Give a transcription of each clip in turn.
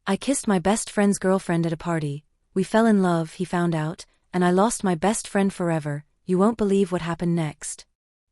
I kissed my best friend's girlfriend at a party. We fell in love, he found out, and I lost my best friend forever. You won't believe what happened next.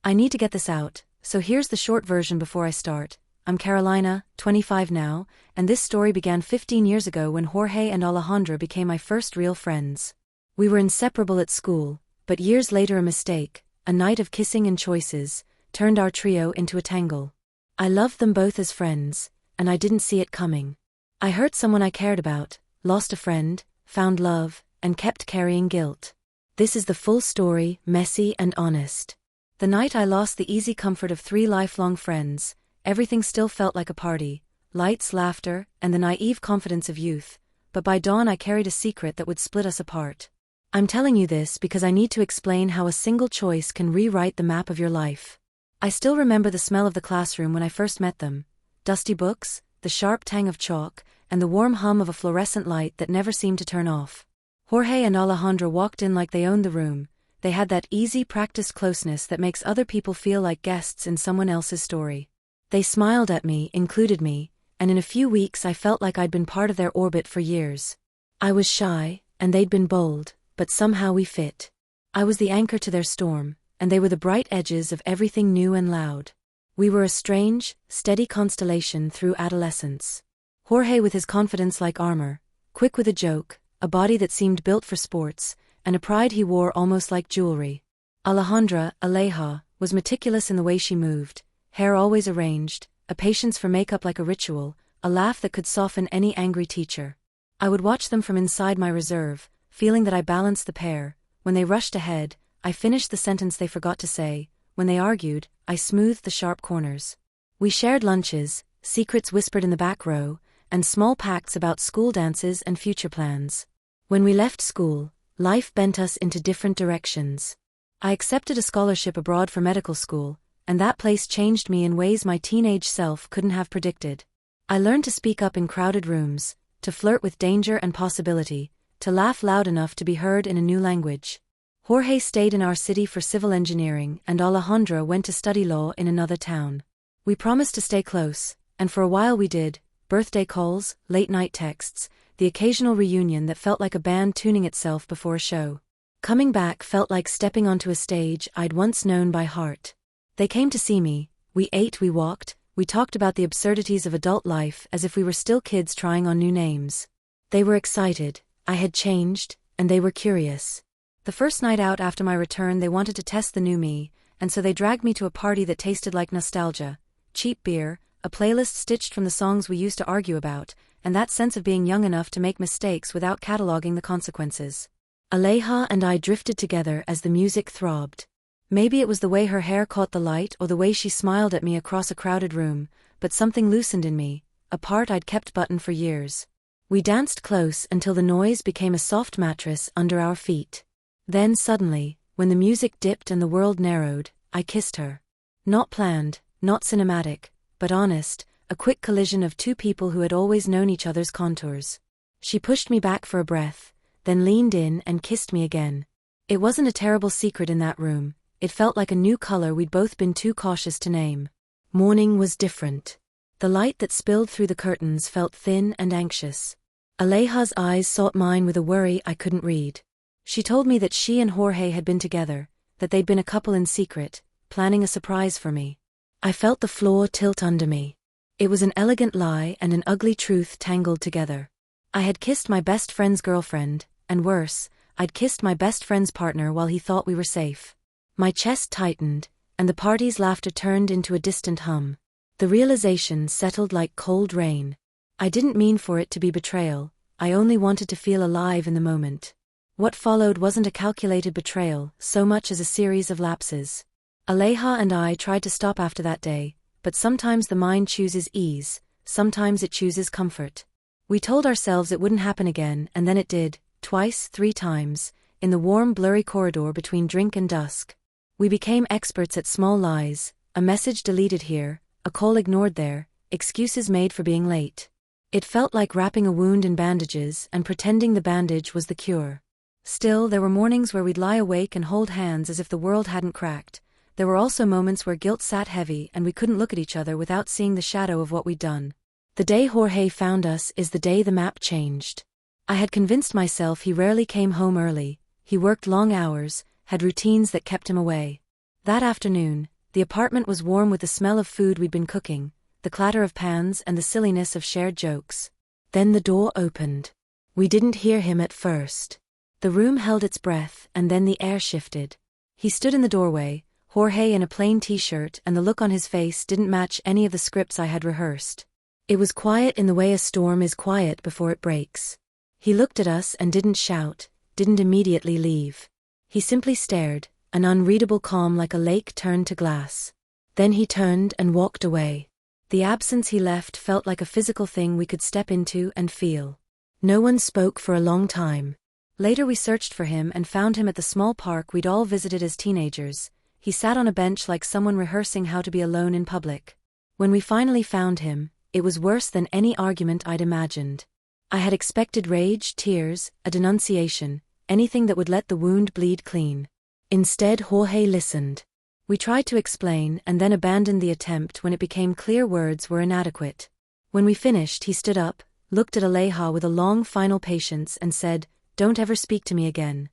I need to get this out, so here's the short version before I start. I'm Carolina, 25 now, and this story began 15 years ago when Jorge and Alejandra became my first real friends. We were inseparable at school, but years later a mistake, a night of kissing and choices, turned our trio into a tangle. I loved them both as friends, and I didn't see it coming. I hurt someone I cared about, lost a friend, found love, and kept carrying guilt. This is the full story, messy and honest. The night I lost the easy comfort of 3 lifelong friends, everything still felt like a party, lights, laughter, and the naive confidence of youth, but by dawn I carried a secret that would split us apart. I'm telling you this because I need to explain how a single choice can rewrite the map of your life. I still remember the smell of the classroom when I first met them, dusty books, the sharp tang of chalk, and the warm hum of a fluorescent light that never seemed to turn off. Jorge and Alejandra walked in like they owned the room. They had that easy, practiced closeness that makes other people feel like guests in someone else's story. They smiled at me, included me, and in a few weeks I felt like I'd been part of their orbit for years. I was shy, and they'd been bold, but somehow we fit. I was the anchor to their storm, and they were the bright edges of everything new and loud. We were a strange, steady constellation through adolescence. Jorge with his confidence like armor, quick with a joke, a body that seemed built for sports, and a pride he wore almost like jewelry. Aleja, was meticulous in the way she moved, hair always arranged, a patience for makeup like a ritual, a laugh that could soften any angry teacher. I would watch them from inside my reserve, feeling that I balanced the pair. When they rushed ahead, I finished the sentence they forgot to say. When they argued, I smoothed the sharp corners. We shared lunches, secrets whispered in the back row, and small pacts about school dances and future plans. When we left school, life bent us into different directions. I accepted a scholarship abroad for medical school, and that place changed me in ways my teenage self couldn't have predicted. I learned to speak up in crowded rooms, to flirt with danger and possibility, to laugh loud enough to be heard in a new language. Jorge stayed in our city for civil engineering, and Alejandra went to study law in another town. We promised to stay close, and for a while we did. Birthday calls, late-night texts, the occasional reunion that felt like a band tuning itself before a show. Coming back felt like stepping onto a stage I'd once known by heart. They came to see me, we ate, we walked, we talked about the absurdities of adult life as if we were still kids trying on new names. They were excited, I had changed, and they were curious. The first night out after my return they wanted to test the new me, and so they dragged me to a party that tasted like nostalgia, cheap beer, a playlist stitched from the songs we used to argue about, and that sense of being young enough to make mistakes without cataloging the consequences. Aleja and I drifted together as the music throbbed. Maybe it was the way her hair caught the light or the way she smiled at me across a crowded room, but something loosened in me, a part I'd kept buttoned for years. We danced close until the noise became a soft mattress under our feet. Then suddenly, when the music dipped and the world narrowed, I kissed her. Not planned, not cinematic, but honest, a quick collision of two people who had always known each other's contours. She pushed me back for a breath, then leaned in and kissed me again. It wasn't a terrible secret in that room, it felt like a new color we'd both been too cautious to name. Morning was different. The light that spilled through the curtains felt thin and anxious. Aleja's eyes sought mine with a worry I couldn't read. She told me that she and Jorge had been together, that they'd been a couple in secret, planning a surprise for me. I felt the floor tilt under me. It was an elegant lie and an ugly truth tangled together. I had kissed my best friend's girlfriend, and worse, I'd kissed my best friend's partner while he thought we were safe. My chest tightened, and the party's laughter turned into a distant hum. The realization settled like cold rain. I didn't mean for it to be betrayal, I only wanted to feel alive in the moment. What followed wasn't a calculated betrayal so much as a series of lapses. Aleja and I tried to stop after that day, but sometimes the mind chooses ease, sometimes it chooses comfort. We told ourselves it wouldn't happen again, and then it did, twice, 3 times, in the warm, blurry corridor between drink and dusk. We became experts at small lies, a message deleted here, a call ignored there, excuses made for being late. It felt like wrapping a wound in bandages and pretending the bandage was the cure. Still, there were mornings where we'd lie awake and hold hands as if the world hadn't cracked. There were also moments where guilt sat heavy and we couldn't look at each other without seeing the shadow of what we'd done. The day Jorge found us is the day the map changed. I had convinced myself he rarely came home early, he worked long hours, had routines that kept him away. That afternoon, the apartment was warm with the smell of food we'd been cooking, the clatter of pans and the silliness of shared jokes. Then the door opened. We didn't hear him at first. The room held its breath, and then the air shifted. He stood in the doorway, Jorge in a plain t-shirt, and the look on his face didn't match any of the scripts I had rehearsed. It was quiet in the way a storm is quiet before it breaks. He looked at us and didn't shout, didn't immediately leave. He simply stared, an unreadable calm like a lake turned to glass. Then he turned and walked away. The absence he left felt like a physical thing we could step into and feel. No one spoke for a long time. Later we searched for him and found him at the small park we'd all visited as teenagers. He sat on a bench like someone rehearsing how to be alone in public. When we finally found him, it was worse than any argument I'd imagined. I had expected rage, tears, a denunciation, anything that would let the wound bleed clean. Instead, Jorge listened. We tried to explain and then abandoned the attempt when it became clear words were inadequate. When we finished, he stood up, looked at Aleja with a long final patience and said, "Don't ever speak to me again."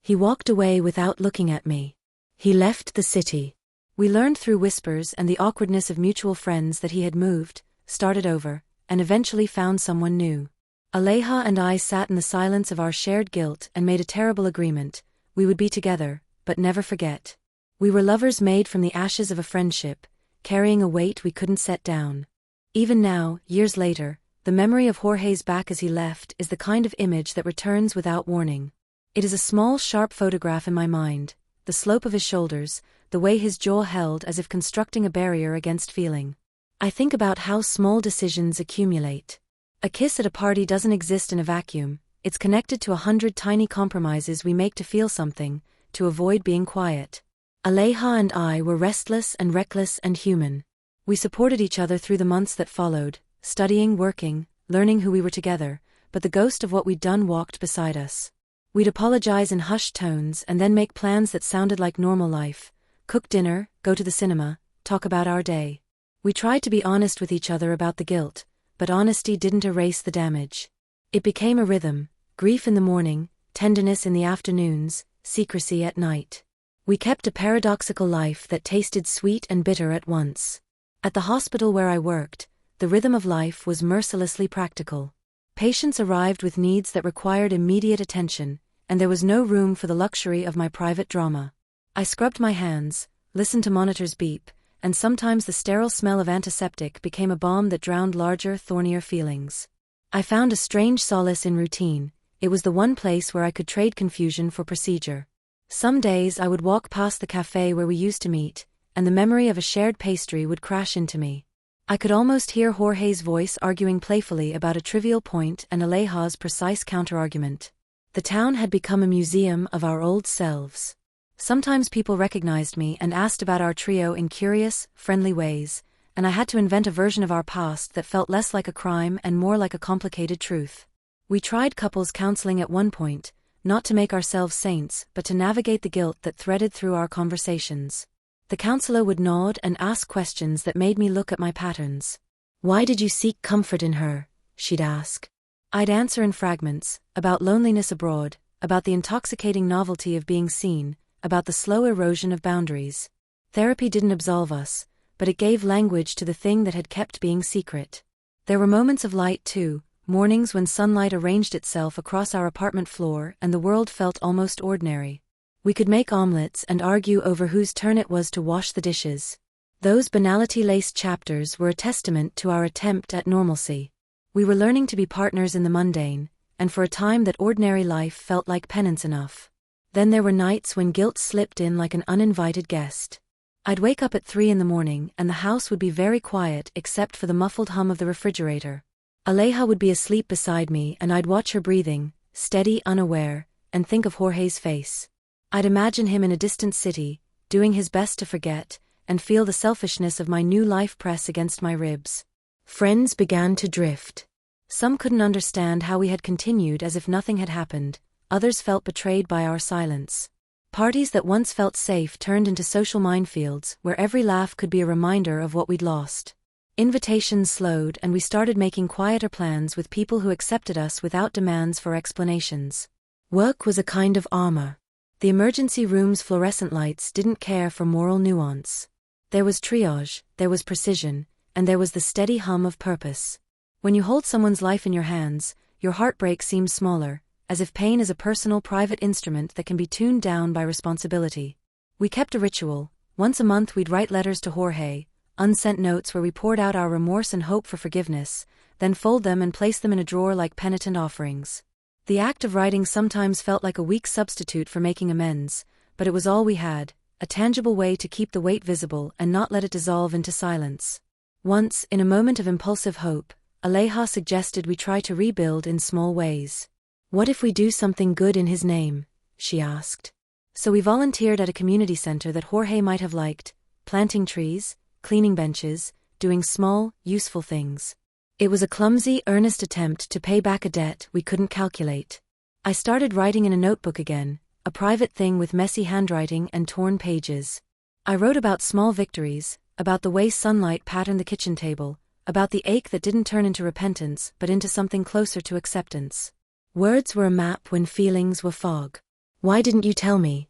He walked away without looking at me. He left the city. We learned through whispers and the awkwardness of mutual friends that he had moved, started over, and eventually found someone new. Aleja and I sat in the silence of our shared guilt and made a terrible agreement: we would be together, but never forget. We were lovers made from the ashes of a friendship, carrying a weight we couldn't set down. Even now, years later, the memory of Jorge's back as he left is the kind of image that returns without warning. It is a small, sharp photograph in my mind, the slope of his shoulders, the way his jaw held as if constructing a barrier against feeling. I think about how small decisions accumulate. A kiss at a party doesn't exist in a vacuum, it's connected to 100 tiny compromises we make to feel something, to avoid being quiet. Aleja and I were restless and reckless and human. We supported each other through the months that followed, studying, working, learning who we were together, but the ghost of what we'd done walked beside us. We'd apologize in hushed tones and then make plans that sounded like normal life: cook dinner, go to the cinema, talk about our day. We tried to be honest with each other about the guilt, but honesty didn't erase the damage. It became a rhythm: grief in the morning, tenderness in the afternoons, secrecy at night. We kept a paradoxical life that tasted sweet and bitter at once. At the hospital where I worked, the rhythm of life was mercilessly practical. Patients arrived with needs that required immediate attention, and there was no room for the luxury of my private drama. I scrubbed my hands, listened to monitors beep, and sometimes the sterile smell of antiseptic became a balm that drowned larger, thornier feelings. I found a strange solace in routine. It was the one place where I could trade confusion for procedure. Some days I would walk past the cafe where we used to meet, and the memory of a shared pastry would crash into me. I could almost hear Jorge's voice arguing playfully about a trivial point and Aleja's precise counterargument. The town had become a museum of our old selves. Sometimes people recognized me and asked about our trio in curious, friendly ways, and I had to invent a version of our past that felt less like a crime and more like a complicated truth. We tried couples counseling at one point, not to make ourselves saints, but to navigate the guilt that threaded through our conversations. The counselor would nod and ask questions that made me look at my patterns. "Why did you seek comfort in her?" she'd ask. I'd answer in fragments, about loneliness abroad, about the intoxicating novelty of being seen, about the slow erosion of boundaries. Therapy didn't absolve us, but it gave language to the thing that had kept being secret. There were moments of light too, mornings when sunlight arranged itself across our apartment floor and the world felt almost ordinary. We could make omelets and argue over whose turn it was to wash the dishes. Those banality-laced chapters were a testament to our attempt at normalcy. We were learning to be partners in the mundane, and for a time that ordinary life felt like penance enough. Then there were nights when guilt slipped in like an uninvited guest. I'd wake up at 3 a.m. and the house would be very quiet except for the muffled hum of the refrigerator. Aleja would be asleep beside me and I'd watch her breathing, steady, unaware, and think of Jorge's face. I'd imagine him in a distant city, doing his best to forget, and feel the selfishness of my new life press against my ribs. Friends began to drift. Some couldn't understand how we had continued as if nothing had happened, others felt betrayed by our silence. Parties that once felt safe turned into social minefields where every laugh could be a reminder of what we'd lost. Invitations slowed and we started making quieter plans with people who accepted us without demands for explanations. Work was a kind of armor. The emergency room's fluorescent lights didn't care for moral nuance. There was triage, there was precision, and there was the steady hum of purpose. When you hold someone's life in your hands, your heartbreak seems smaller, as if pain is a personal private instrument that can be tuned down by responsibility. We kept a ritual. Once a month we'd write letters to Jorge, unsent notes where we poured out our remorse and hope for forgiveness, then fold them and place them in a drawer like penitent offerings. The act of writing sometimes felt like a weak substitute for making amends, but it was all we had, a tangible way to keep the weight visible and not let it dissolve into silence. Once, in a moment of impulsive hope, Aleja suggested we try to rebuild in small ways. "What if we do something good in his name?" she asked. So we volunteered at a community center that Jorge might have liked, planting trees, cleaning benches, doing small, useful things. It was a clumsy, earnest attempt to pay back a debt we couldn't calculate. I started writing in a notebook again, a private thing with messy handwriting and torn pages. I wrote about small victories, about the way sunlight patterned the kitchen table, about the ache that didn't turn into repentance but into something closer to acceptance. Words were a map when feelings were fog. "Why didn't you tell me?"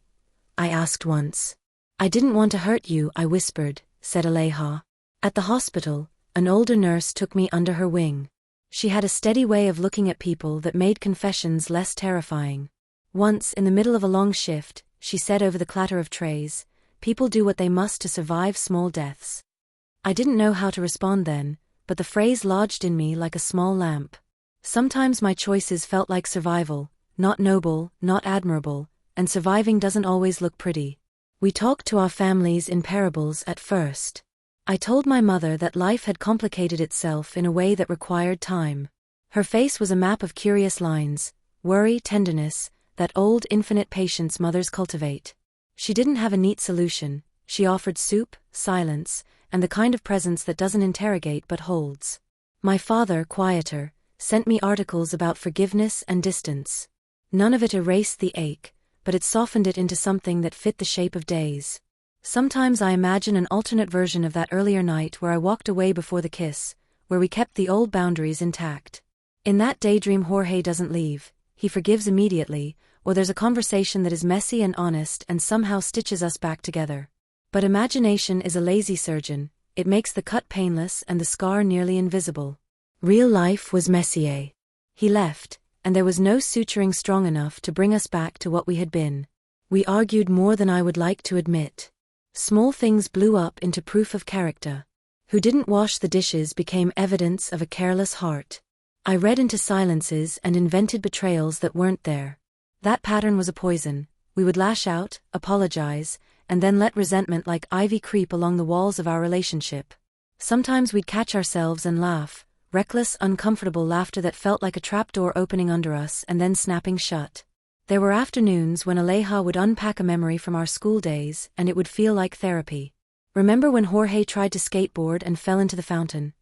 I asked once. "I didn't want to hurt you," I whispered, said Aleja. At the hospital, an older nurse took me under her wing. She had a steady way of looking at people that made confessions less terrifying. Once, in the middle of a long shift, she said over the clatter of trays, "People do what they must to survive small deaths." I didn't know how to respond then, but the phrase lodged in me like a small lamp. Sometimes my choices felt like survival, not noble, not admirable, and surviving doesn't always look pretty. We talked to our families in parables at first. I told my mother that life had complicated itself in a way that required time. Her face was a map of curious lines, worry, tenderness, that old infinite patience mothers cultivate. She didn't have a neat solution. She offered soup, silence, and the kind of presence that doesn't interrogate but holds. My father, quieter, sent me articles about forgiveness and distance. None of it erased the ache, but it softened it into something that fit the shape of days. Sometimes I imagine an alternate version of that earlier night where I walked away before the kiss, where we kept the old boundaries intact. In that daydream Jorge doesn't leave, he forgives immediately, or there's a conversation that is messy and honest and somehow stitches us back together. But imagination is a lazy surgeon, it makes the cut painless and the scar nearly invisible. Real life was Messier. He left, and there was no suturing strong enough to bring us back to what we had been. We argued more than I would like to admit. Small things blew up into proof of character. Who didn't wash the dishes became evidence of a careless heart. I read into silences and invented betrayals that weren't there. That pattern was a poison. We would lash out, apologize, and then let resentment like ivy creep along the walls of our relationship. Sometimes we'd catch ourselves and laugh, reckless, uncomfortable laughter that felt like a trapdoor opening under us and then snapping shut. There were afternoons when Aleja would unpack a memory from our school days and it would feel like therapy. "Remember when Jorge tried to skateboard and fell into the fountain?"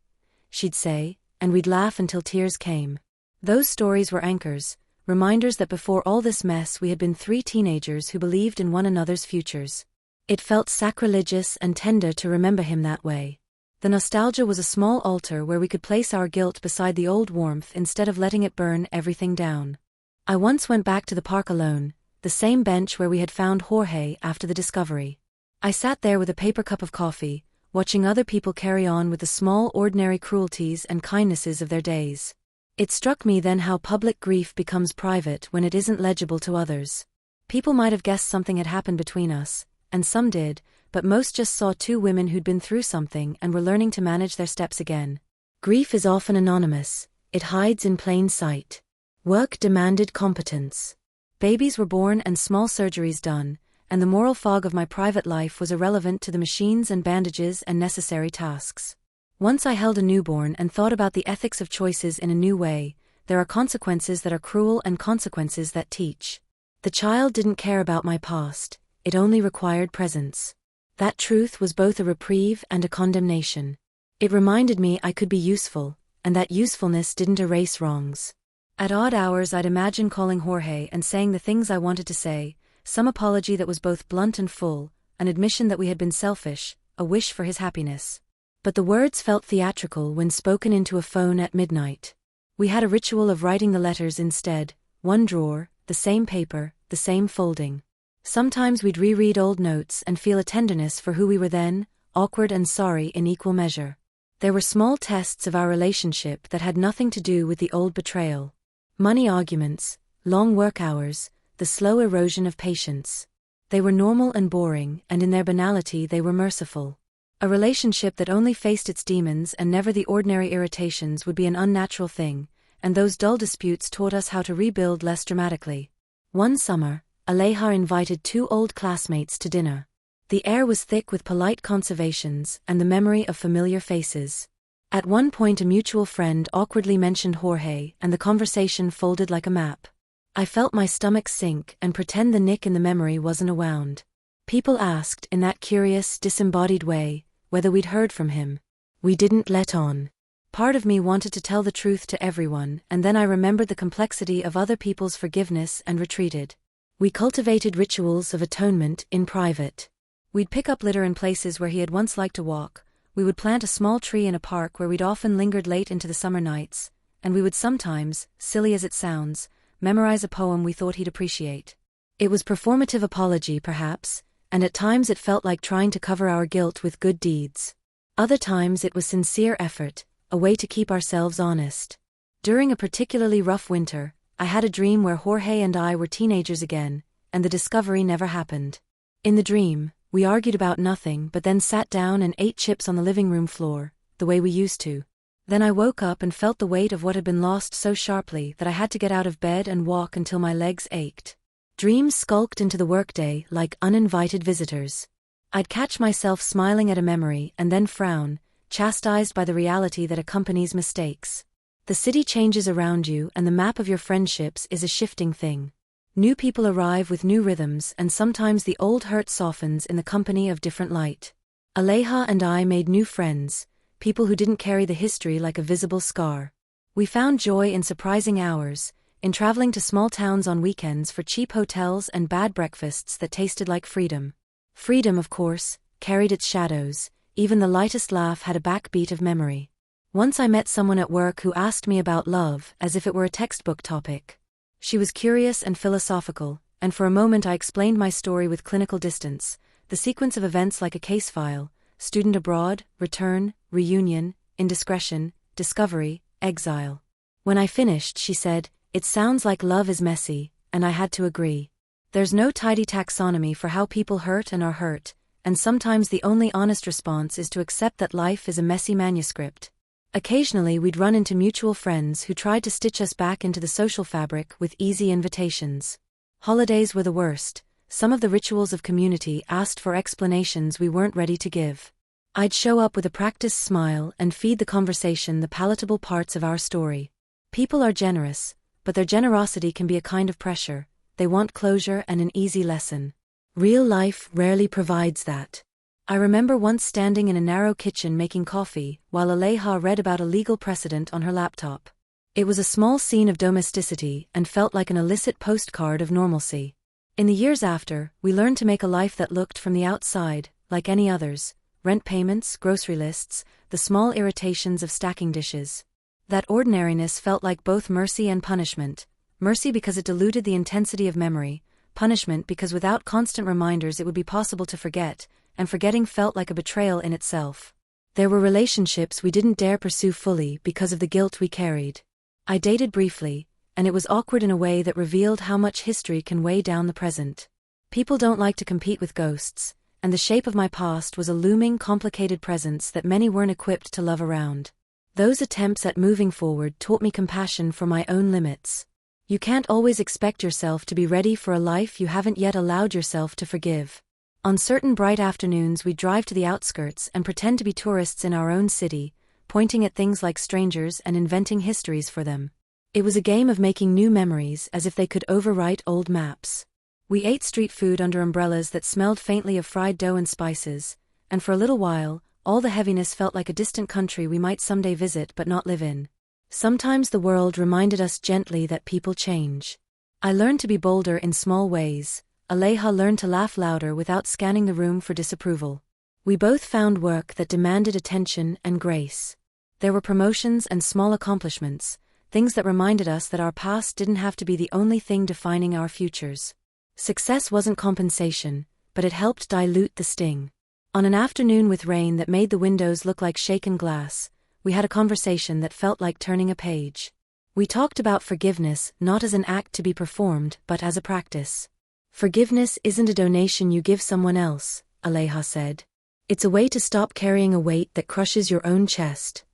she'd say, and we'd laugh until tears came. Those stories were anchors, reminders that before all this mess we had been 3 teenagers who believed in one another's futures. It felt sacrilegious and tender to remember him that way. The nostalgia was a small altar where we could place our guilt beside the old warmth instead of letting it burn everything down. I once went back to the park alone, the same bench where we had found Jorge after the discovery. I sat there with a paper cup of coffee, watching other people carry on with the small ordinary cruelties and kindnesses of their days. It struck me then how public grief becomes private when it isn't legible to others. People might have guessed something had happened between us, and some did, but most just saw 2 women who'd been through something and were learning to manage their steps again. Grief is often anonymous, it hides in plain sight. Work demanded competence. Babies were born and small surgeries done, and the moral fog of my private life was irrelevant to the machines and bandages and necessary tasks. Once I held a newborn and thought about the ethics of choices in a new way. There are consequences that are cruel and consequences that teach. The child didn't care about my past, it only required presence. That truth was both a reprieve and a condemnation. It reminded me I could be useful, and that usefulness didn't erase wrongs. At odd hours I'd imagine calling Jorge and saying the things I wanted to say, some apology that was both blunt and full, an admission that we had been selfish, a wish for his happiness. But the words felt theatrical when spoken into a phone at midnight. We had a ritual of writing the letters instead, one drawer, the same paper, the same folding. Sometimes we'd reread old notes and feel a tenderness for who we were then, awkward and sorry in equal measure. There were small tests of our relationship that had nothing to do with the old betrayal. Money arguments, long work hours, the slow erosion of patience. They were normal and boring, and in their banality they were merciful. A relationship that only faced its demons and never the ordinary irritations would be an unnatural thing, and those dull disputes taught us how to rebuild less dramatically. One summer, Aleja invited 2 old classmates to dinner. The air was thick with polite conservations and the memory of familiar faces. At one point a mutual friend awkwardly mentioned Jorge, and the conversation folded like a map. I felt my stomach sink and pretend the nick in the memory wasn't a wound. People asked, in that curious, disembodied way, whether we'd heard from him. We didn't let on. Part of me wanted to tell the truth to everyone, and then I remembered the complexity of other people's forgiveness and retreated. We cultivated rituals of atonement in private. We'd pick up litter in places where he had once liked to walk, we would plant a small tree in a park where we'd often lingered late into the summer nights, and we would sometimes, silly as it sounds, memorize a poem we thought he'd appreciate. It was performative apology, perhaps, and at times it felt like trying to cover our guilt with good deeds. Other times it was sincere effort, a way to keep ourselves honest. During a particularly rough winter, I had a dream where Jorge and I were teenagers again, and the discovery never happened. In the dream, we argued about nothing but then sat down and ate chips on the living room floor, the way we used to. Then I woke up and felt the weight of what had been lost so sharply that I had to get out of bed and walk until my legs ached. Dreams skulked into the workday like uninvited visitors. I'd catch myself smiling at a memory and then frown, chastised by the reality that accompanies mistakes. The city changes around you and the map of your friendships is a shifting thing. New people arrive with new rhythms and sometimes the old hurt softens in the company of different light. Aleja and I made new friends, people who didn't carry the history like a visible scar. We found joy in surprising hours, in traveling to small towns on weekends for cheap hotels and bad breakfasts that tasted like freedom. Freedom, of course, carried its shadows, even the lightest laugh had a backbeat of memory. Once I met someone at work who asked me about love as if it were a textbook topic. She was curious and philosophical, and for a moment I explained my story with clinical distance, the sequence of events like a case file: student abroad, return, reunion, indiscretion, discovery, exile. When I finished, she said, "It sounds like love is messy," and I had to agree. There's no tidy taxonomy for how people hurt and are hurt, and sometimes the only honest response is to accept that life is a messy manuscript. Occasionally we'd run into mutual friends who tried to stitch us back into the social fabric with easy invitations. Holidays were the worst. Some of the rituals of community asked for explanations we weren't ready to give. I'd show up with a practiced smile and feed the conversation the palatable parts of our story. People are generous, but their generosity can be a kind of pressure. They want closure and an easy lesson. Real life rarely provides that. I remember once standing in a narrow kitchen making coffee, while Aleja read about a legal precedent on her laptop. It was a small scene of domesticity and felt like an illicit postcard of normalcy. In the years after, we learned to make a life that looked from the outside, like any others: rent payments, grocery lists, the small irritations of stacking dishes. That ordinariness felt like both mercy and punishment. Mercy because it diluted the intensity of memory, punishment because without constant reminders it would be possible to forget, and forgetting felt like a betrayal in itself. There were relationships we didn't dare pursue fully because of the guilt we carried. I dated briefly, and it was awkward in a way that revealed how much history can weigh down the present. People don't like to compete with ghosts, and the shape of my past was a looming, complicated presence that many weren't equipped to love around. Those attempts at moving forward taught me compassion for my own limits. You can't always expect yourself to be ready for a life you haven't yet allowed yourself to forgive. On certain bright afternoons we'd drive to the outskirts and pretend to be tourists in our own city, pointing at things like strangers and inventing histories for them. It was a game of making new memories as if they could overwrite old maps. We ate street food under umbrellas that smelled faintly of fried dough and spices, and for a little while, all the heaviness felt like a distant country we might someday visit but not live in. Sometimes the world reminded us gently that people change. I learned to be bolder in small ways. Aleja learned to laugh louder without scanning the room for disapproval. We both found work that demanded attention and grace. There were promotions and small accomplishments, things that reminded us that our past didn't have to be the only thing defining our futures. Success wasn't compensation, but it helped dilute the sting. On an afternoon with rain that made the windows look like shaken glass, we had a conversation that felt like turning a page. We talked about forgiveness not as an act to be performed but as a practice. Forgiveness isn't a donation you give someone else, Aleha said. It's a way to stop carrying a weight that crushes your own chest.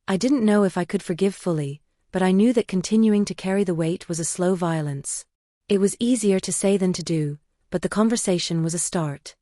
I didn't know if I could forgive fully, but I knew that continuing to carry the weight was a slow violence. It was easier to say than to do, but the conversation was a start.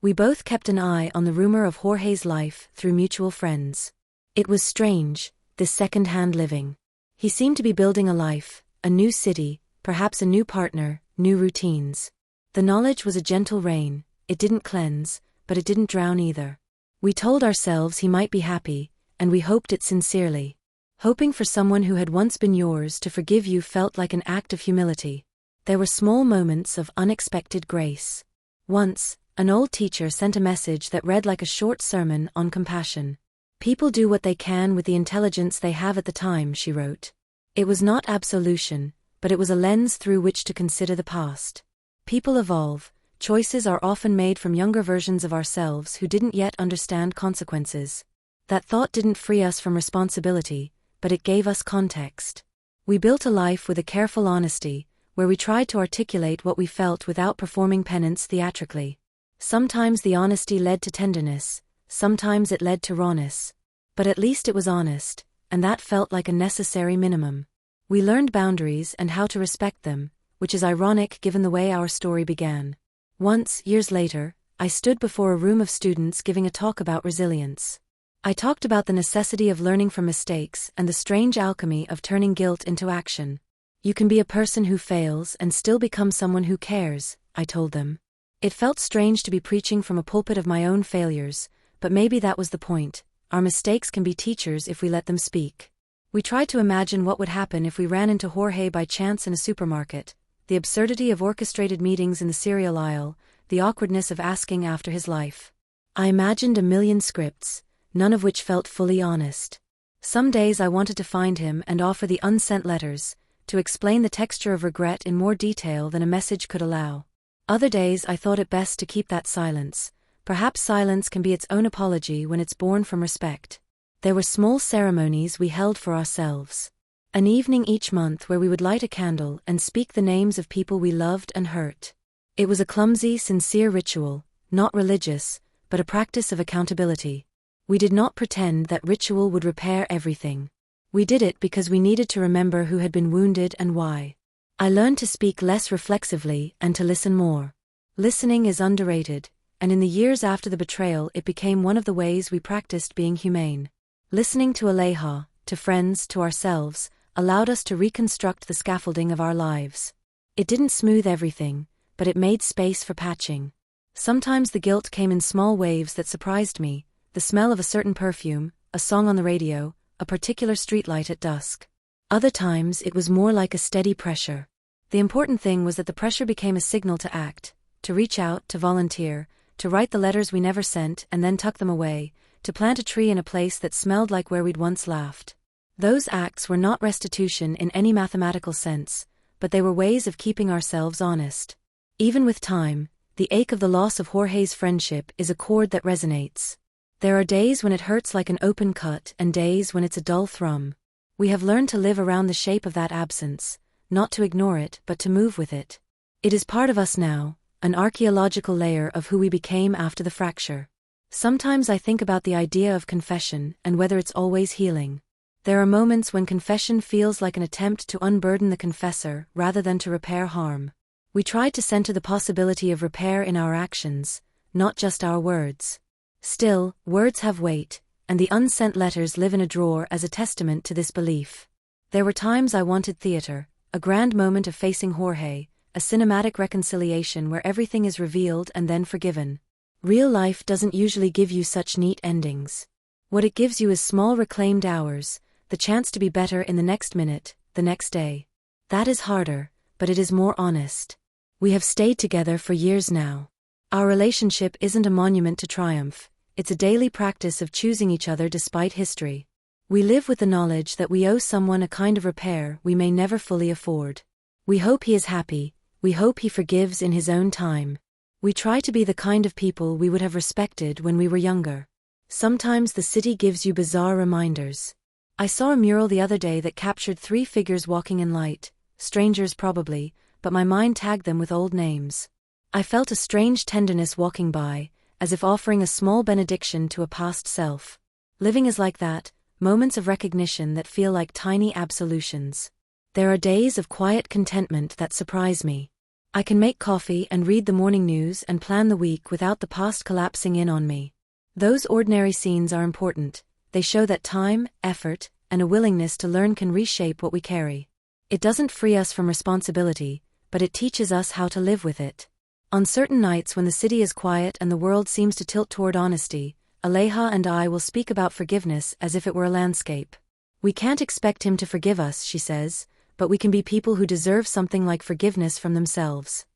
We both kept an eye on the rumor of Jorge's life through mutual friends. It was strange, this second-hand living. He seemed to be building a life, a new city, perhaps a new partner, new routines. The knowledge was a gentle rain, it didn't cleanse, but it didn't drown either. We told ourselves he might be happy, and we hoped it sincerely. Hoping for someone who had once been yours to forgive you felt like an act of humility. There were small moments of unexpected grace. Once, an old teacher sent a message that read like a short sermon on compassion. People do what they can with the intelligence they have at the time, she wrote. It was not absolution, but it was a lens through which to consider the past. People evolve, choices are often made from younger versions of ourselves who didn't yet understand consequences. That thought didn't free us from responsibility, but it gave us context. We built a life with a careful honesty, where we tried to articulate what we felt without performing penance theatrically. Sometimes the honesty led to tenderness, sometimes it led to rawness. But at least it was honest, and that felt like a necessary minimum. We learned boundaries and how to respect them, which is ironic given the way our story began. Once, years later, I stood before a room of students giving a talk about resilience. I talked about the necessity of learning from mistakes and the strange alchemy of turning guilt into action. You can be a person who fails and still become someone who cares, I told them. It felt strange to be preaching from a pulpit of my own failures, but maybe that was the point. Our mistakes can be teachers if we let them speak. We tried to imagine what would happen if we ran into Jorge by chance in a supermarket, the absurdity of orchestrated meetings in the cereal aisle, the awkwardness of asking after his life. I imagined a million scripts, none of which felt fully honest. Some days I wanted to find him and offer the unsent letters, to explain the texture of regret in more detail than a message could allow. Other days I thought it best to keep that silence. Perhaps silence can be its own apology when it's born from respect. There were small ceremonies we held for ourselves. An evening each month where we would light a candle and speak the names of people we loved and hurt. It was a clumsy, sincere ritual, not religious, but a practice of accountability. We did not pretend that ritual would repair everything. We did it because we needed to remember who had been wounded and why. I learned to speak less reflexively and to listen more. Listening is underrated, and in the years after the betrayal it became one of the ways we practiced being humane. Listening to Aleha, to friends, to ourselves, allowed us to reconstruct the scaffolding of our lives. It didn't smooth everything, but it made space for patching. Sometimes the guilt came in small waves that surprised me, the smell of a certain perfume, a song on the radio, a particular streetlight at dusk. Other times it was more like a steady pressure. The important thing was that the pressure became a signal to act, to reach out, to volunteer, to write the letters we never sent and then tuck them away, to plant a tree in a place that smelled like where we'd once laughed. Those acts were not restitution in any mathematical sense, but they were ways of keeping ourselves honest. Even with time, the ache of the loss of Jorge's friendship is a chord that resonates. There are days when it hurts like an open cut and days when it's a dull thrum. We have learned to live around the shape of that absence, not to ignore it but to move with it. It is part of us now, an archaeological layer of who we became after the fracture. Sometimes I think about the idea of confession and whether it's always healing. There are moments when confession feels like an attempt to unburden the confessor rather than to repair harm. We tried to center the possibility of repair in our actions, not just our words. Still, words have weight, and the unsent letters live in a drawer as a testament to this belief. There were times I wanted theater, a grand moment of facing Jorge, a cinematic reconciliation where everything is revealed and then forgiven. Real life doesn't usually give you such neat endings. What it gives you is small reclaimed hours, the chance to be better in the next minute, the next day. That is harder, but it is more honest. We have stayed together for years now. Our relationship isn't a monument to triumph, it's a daily practice of choosing each other despite history. We live with the knowledge that we owe someone a kind of repair we may never fully afford. We hope he is happy, we hope he forgives in his own time. We try to be the kind of people we would have respected when we were younger. Sometimes the city gives you bizarre reminders. I saw a mural the other day that captured 3 figures walking in light, strangers probably, but my mind tagged them with old names. I felt a strange tenderness walking by, as if offering a small benediction to a past self. Living is like that, moments of recognition that feel like tiny absolutions. There are days of quiet contentment that surprise me. I can make coffee and read the morning news and plan the week without the past collapsing in on me. Those ordinary scenes are important. They show that time, effort, and a willingness to learn can reshape what we carry. It doesn't free us from responsibility, but it teaches us how to live with it. On certain nights when the city is quiet and the world seems to tilt toward honesty, Aleja and I will speak about forgiveness as if it were a landscape. We can't expect him to forgive us, she says, but we can be people who deserve something like forgiveness from themselves.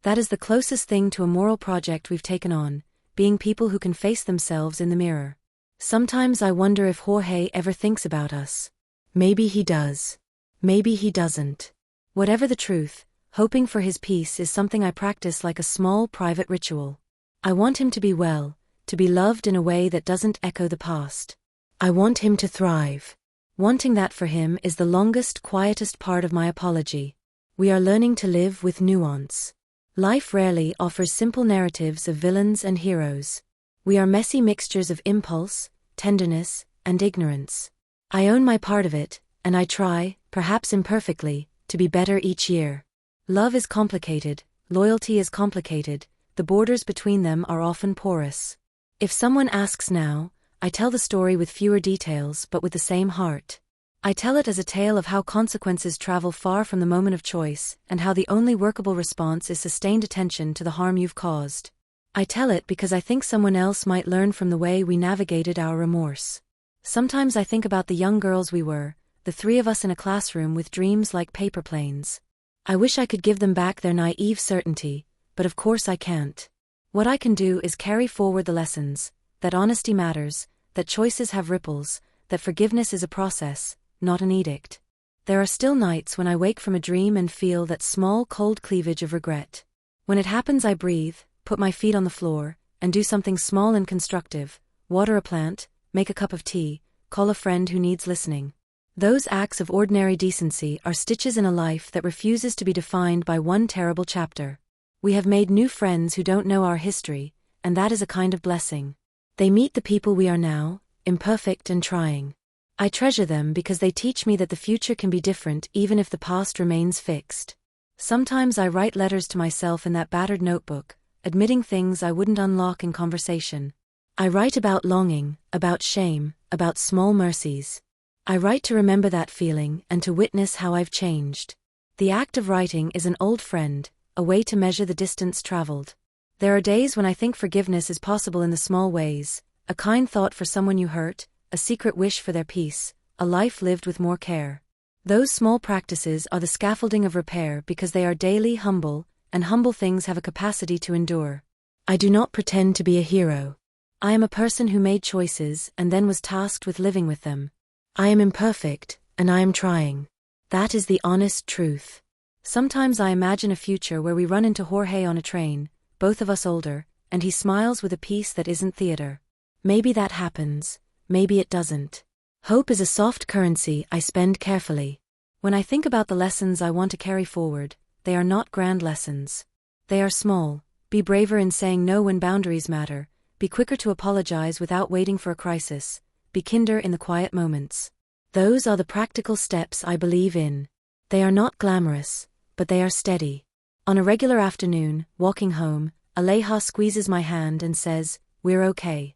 That is the closest thing to a moral project we've taken on, being people who can face themselves in the mirror. Sometimes I wonder if Jorge ever thinks about us. Maybe he does. Maybe he doesn't. Whatever the truth, hoping for his peace is something I practice like a small private ritual. I want him to be well, to be loved in a way that doesn't echo the past. I want him to thrive. Wanting that for him is the longest, quietest part of my apology. We are learning to live with nuance. Life rarely offers simple narratives of villains and heroes. We are messy mixtures of impulse, tenderness, and ignorance. I own my part of it, and I try, perhaps imperfectly, to be better each year. Love is complicated, loyalty is complicated, the borders between them are often porous. If someone asks now, I tell the story with fewer details but with the same heart. I tell it as a tale of how consequences travel far from the moment of choice, and how the only workable response is sustained attention to the harm you've caused. I tell it because I think someone else might learn from the way we navigated our remorse. Sometimes I think about the young girls we were, the 3 of us in a classroom with dreams like paper planes. I wish I could give them back their naive certainty, but of course I can't. What I can do is carry forward the lessons, that honesty matters, that choices have ripples, that forgiveness is a process, not an edict. There are still nights when I wake from a dream and feel that small cold cleavage of regret. When it happens I breathe, put my feet on the floor, and do something small and constructive, water a plant, make a cup of tea, call a friend who needs listening. Those acts of ordinary decency are stitches in a life that refuses to be defined by one terrible chapter. We have made new friends who don't know our history, and that is a kind of blessing. They meet the people we are now, imperfect and trying. I treasure them because they teach me that the future can be different even if the past remains fixed. Sometimes I write letters to myself in that battered notebook, admitting things I wouldn't unlock in conversation. I write about longing, about shame, about small mercies. I write to remember that feeling and to witness how I've changed. The act of writing is an old friend, a way to measure the distance traveled. There are days when I think forgiveness is possible in the small ways, a kind thought for someone you hurt, a secret wish for their peace, a life lived with more care. Those small practices are the scaffolding of repair because they are daily, humble, and humble things have a capacity to endure. I do not pretend to be a hero. I am a person who made choices and then was tasked with living with them. I am imperfect, and I am trying. That is the honest truth. Sometimes I imagine a future where we run into Jorge on a train, both of us older, and he smiles with a peace that isn't theater. Maybe that happens, maybe it doesn't. Hope is a soft currency I spend carefully. When I think about the lessons I want to carry forward, they are not grand lessons. They are small. Be braver in saying no when boundaries matter, be quicker to apologize without waiting for a crisis, be kinder in the quiet moments. Those are the practical steps I believe in. They are not glamorous, but they are steady. On a regular afternoon, walking home, Aleja squeezes my hand and says, "We're okay."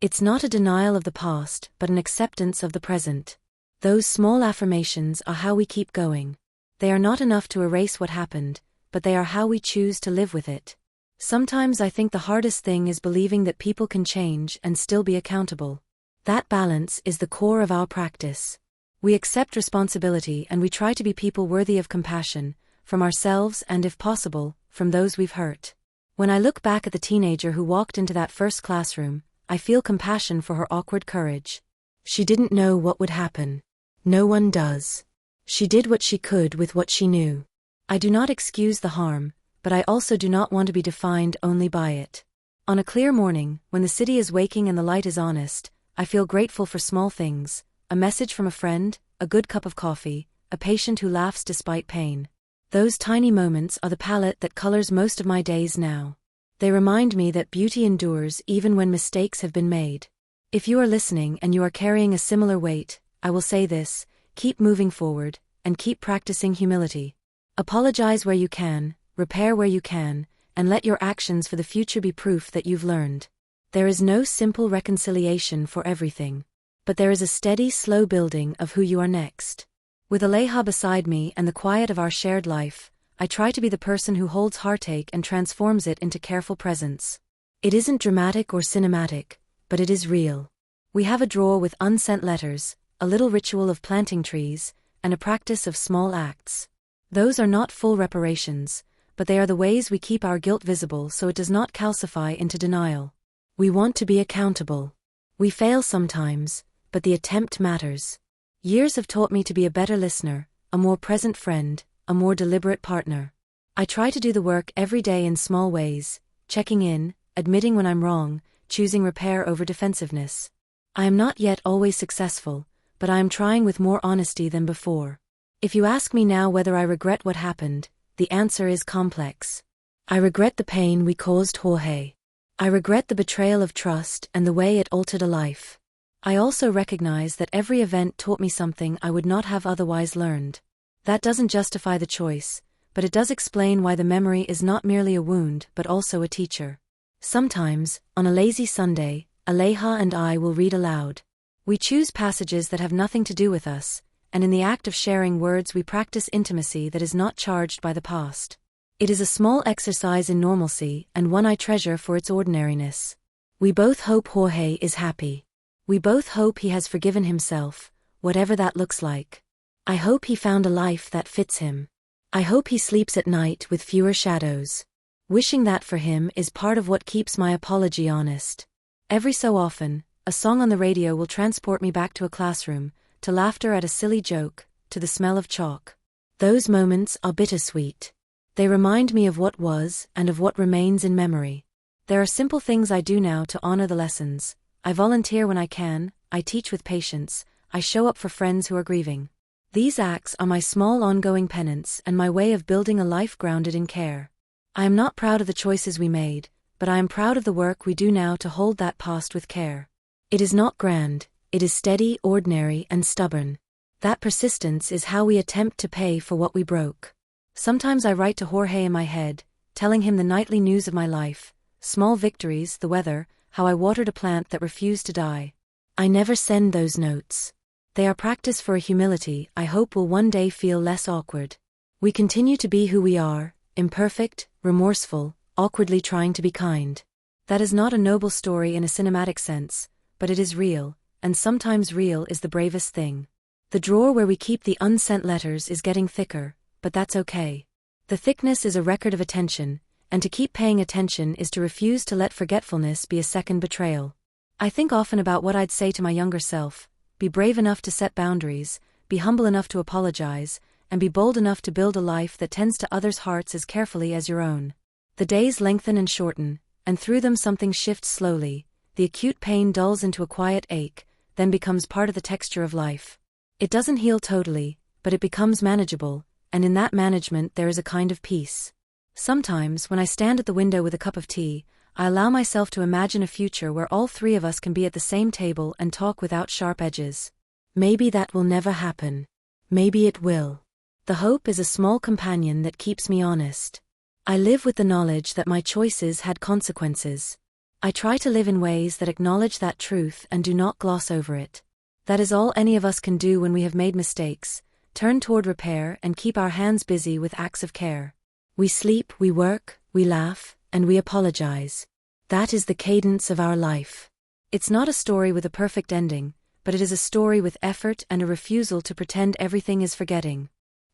It's not a denial of the past, but an acceptance of the present. Those small affirmations are how we keep going. They are not enough to erase what happened, but they are how we choose to live with it. Sometimes I think the hardest thing is believing that people can change and still be accountable. That balance is the core of our practice. We accept responsibility and we try to be people worthy of compassion, from ourselves and, if possible, from those we've hurt. When I look back at the teenager who walked into that first classroom, I feel compassion for her awkward courage. She didn't know what would happen. No one does. She did what she could with what she knew. I do not excuse the harm, but I also do not want to be defined only by it. On a clear morning, when the city is waking and the light is honest, I feel grateful for small things: a message from a friend, a good cup of coffee, a patient who laughs despite pain. Those tiny moments are the palette that colors most of my days now. They remind me that beauty endures even when mistakes have been made. If you are listening and you are carrying a similar weight, I will say this: keep moving forward, and keep practicing humility. Apologize where you can, repair where you can, and let your actions for the future be proof that you've learned. There is no simple reconciliation for everything. But there is a steady, slow building of who you are next. With Aleha beside me and the quiet of our shared life, I try to be the person who holds heartache and transforms it into careful presence. It isn't dramatic or cinematic, but it is real. We have a drawer with unsent letters, a little ritual of planting trees, and a practice of small acts. Those are not full reparations, but they are the ways we keep our guilt visible so it does not calcify into denial. We want to be accountable. We fail sometimes, but the attempt matters. Years have taught me to be a better listener, a more present friend, a more deliberate partner. I try to do the work every day in small ways, checking in, admitting when I'm wrong, choosing repair over defensiveness. I am not yet always successful, but I am trying with more honesty than before. If you ask me now whether I regret what happened, the answer is complex. I regret the pain we caused Jorge. I regret the betrayal of trust and the way it altered a life. I also recognize that every event taught me something I would not have otherwise learned. That doesn't justify the choice, but it does explain why the memory is not merely a wound but also a teacher. Sometimes, on a lazy Sunday, Aleha and I will read aloud. We choose passages that have nothing to do with us, and in the act of sharing words we practice intimacy that is not charged by the past. It is a small exercise in normalcy and one I treasure for its ordinariness. We both hope Jorge is happy. We both hope he has forgiven himself, whatever that looks like. I hope he found a life that fits him. I hope he sleeps at night with fewer shadows. Wishing that for him is part of what keeps my apology honest. Every so often, a song on the radio will transport me back to a classroom, to laughter at a silly joke, to the smell of chalk. Those moments are bittersweet. They remind me of what was and of what remains in memory. There are simple things I do now to honor the lessons. I volunteer when I can, I teach with patience, I show up for friends who are grieving. These acts are my small ongoing penance and my way of building a life grounded in care. I am not proud of the choices we made, but I am proud of the work we do now to hold that past with care. It is not grand, it is steady, ordinary, and stubborn. That persistence is how we attempt to pay for what we broke. Sometimes I write to Jorge in my head, telling him the nightly news of my life, small victories, the weather, how I watered a plant that refused to die. I never send those notes. They are practice for a humility I hope will one day feel less awkward. We continue to be who we are, imperfect, remorseful, awkwardly trying to be kind. That is not a noble story in a cinematic sense, but it is real, and sometimes real is the bravest thing. The drawer where we keep the unsent letters is getting thicker, but that's okay. The thickness is a record of attention, and to keep paying attention is to refuse to let forgetfulness be a second betrayal. I think often about what I'd say to my younger self: be brave enough to set boundaries, be humble enough to apologize, and be bold enough to build a life that tends to others' hearts as carefully as your own. The days lengthen and shorten, and through them something shifts slowly. The acute pain dulls into a quiet ache, then becomes part of the texture of life. It doesn't heal totally, but it becomes manageable, and in that management there is a kind of peace. Sometimes, when I stand at the window with a cup of tea, I allow myself to imagine a future where all three of us can be at the same table and talk without sharp edges. Maybe that will never happen. Maybe it will. The hope is a small companion that keeps me honest. I live with the knowledge that my choices had consequences. I try to live in ways that acknowledge that truth and do not gloss over it. That is all any of us can do when we have made mistakes: turn toward repair and keep our hands busy with acts of care. We sleep, we work, we laugh, and we apologize. That is the cadence of our life. It's not a story with a perfect ending, but it is a story with effort and a refusal to pretend everything is forgetting.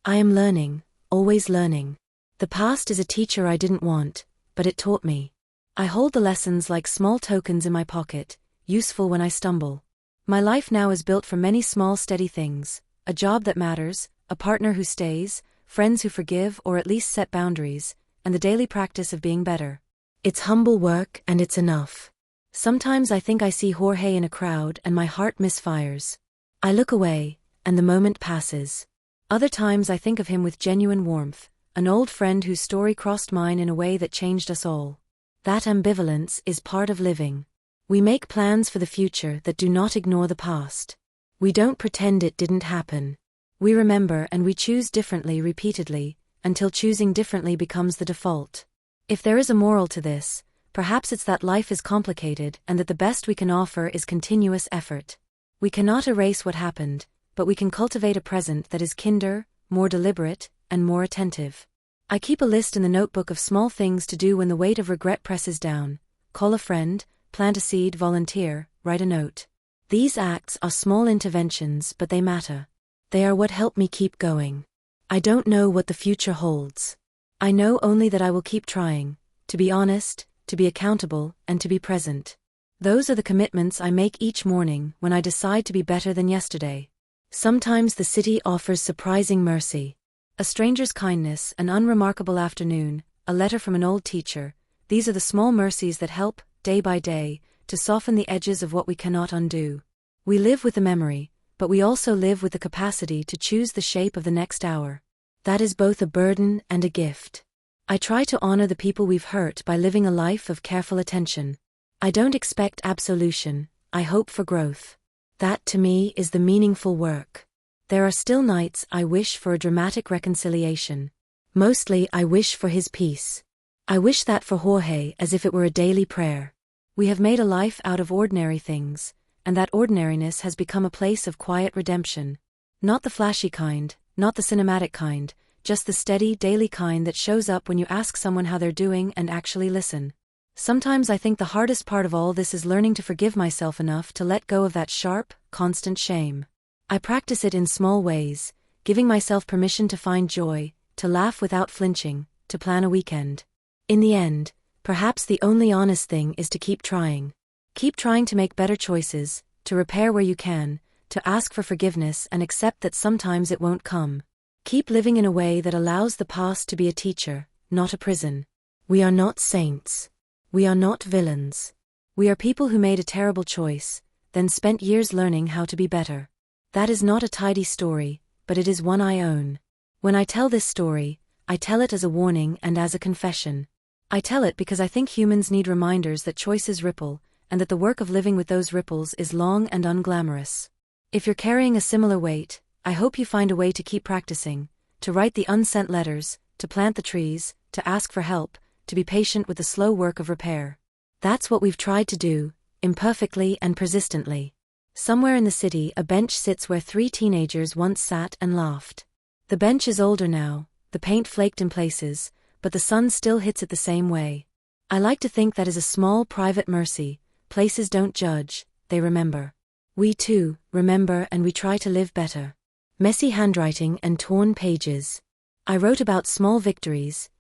I am learning, always learning. The past is a teacher I didn't want, but it taught me. I hold the lessons like small tokens in my pocket, useful when I stumble. My life now is built from many small steady things: a job that matters, a partner who stays, friends who forgive or at least set boundaries, and the daily practice of being better. It's humble work and it's enough. Sometimes I think I see Jorge in a crowd and my heart misfires. I look away, and the moment passes. Other times I think of him with genuine warmth, an old friend whose story crossed mine in a way that changed us all. That ambivalence is part of living. We make plans for the future that do not ignore the past. We don't pretend it didn't happen. We remember and we choose differently repeatedly, until choosing differently becomes the default. If there is a moral to this, perhaps it's that life is complicated and that the best we can offer is continuous effort. We cannot erase what happened, but we can cultivate a present that is kinder, more deliberate, and more attentive. I keep a list in the notebook of small things to do when the weight of regret presses down: call a friend, plant a seed, volunteer, write a note. These acts are small interventions, but they matter. They are what help me keep going. I don't know what the future holds. I know only that I will keep trying, to be honest, to be accountable, and to be present. Those are the commitments I make each morning when I decide to be better than yesterday. Sometimes the city offers surprising mercy. A stranger's kindness, an unremarkable afternoon, a letter from an old teacher. These are the small mercies that help, day by day, to soften the edges of what we cannot undo. We live with the memory, but we also live with the capacity to choose the shape of the next hour. That is both a burden and a gift. I try to honor the people we've hurt by living a life of careful attention. I don't expect absolution, I hope for growth. That, to me, is the meaningful work. There are still nights I wish for a dramatic reconciliation. Mostly I wish for his peace. I wish that for Jorge as if it were a daily prayer. We have made a life out of ordinary things, and that ordinariness has become a place of quiet redemption. Not the flashy kind, not the cinematic kind, just the steady, daily kind that shows up when you ask someone how they're doing and actually listen. Sometimes I think the hardest part of all this is learning to forgive myself enough to let go of that sharp, constant shame. I practice it in small ways, giving myself permission to find joy, to laugh without flinching, to plan a weekend. In the end, perhaps the only honest thing is to keep trying. Keep trying to make better choices, to repair where you can, to ask for forgiveness and accept that sometimes it won't come. Keep living in a way that allows the past to be a teacher, not a prison. We are not saints. We are not villains. We are people who made a terrible choice, then spent years learning how to be better. That is not a tidy story, but it is one I own. When I tell this story, I tell it as a warning and as a confession. I tell it because I think humans need reminders that choices ripple, and that the work of living with those ripples is long and unglamorous. If you're carrying a similar weight, I hope you find a way to keep practicing, to write the unsent letters, to plant the trees, to ask for help, to be patient with the slow work of repair. That's what we've tried to do, imperfectly and persistently. Somewhere in the city a bench sits where 3 teenagers once sat and laughed. The bench is older now, the paint flaked in places, but the sun still hits it the same way. I like to think that is a small private mercy. Places don't judge, they remember. We too remember, and we try to live better. Messy handwriting and torn pages. I wrote about small victories,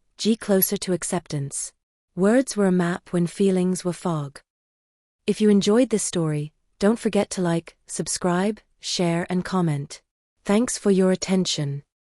closer to acceptance. Words were a map when feelings were fog. If you enjoyed this story, don't forget to like, subscribe, share and comment. Thanks for your attention.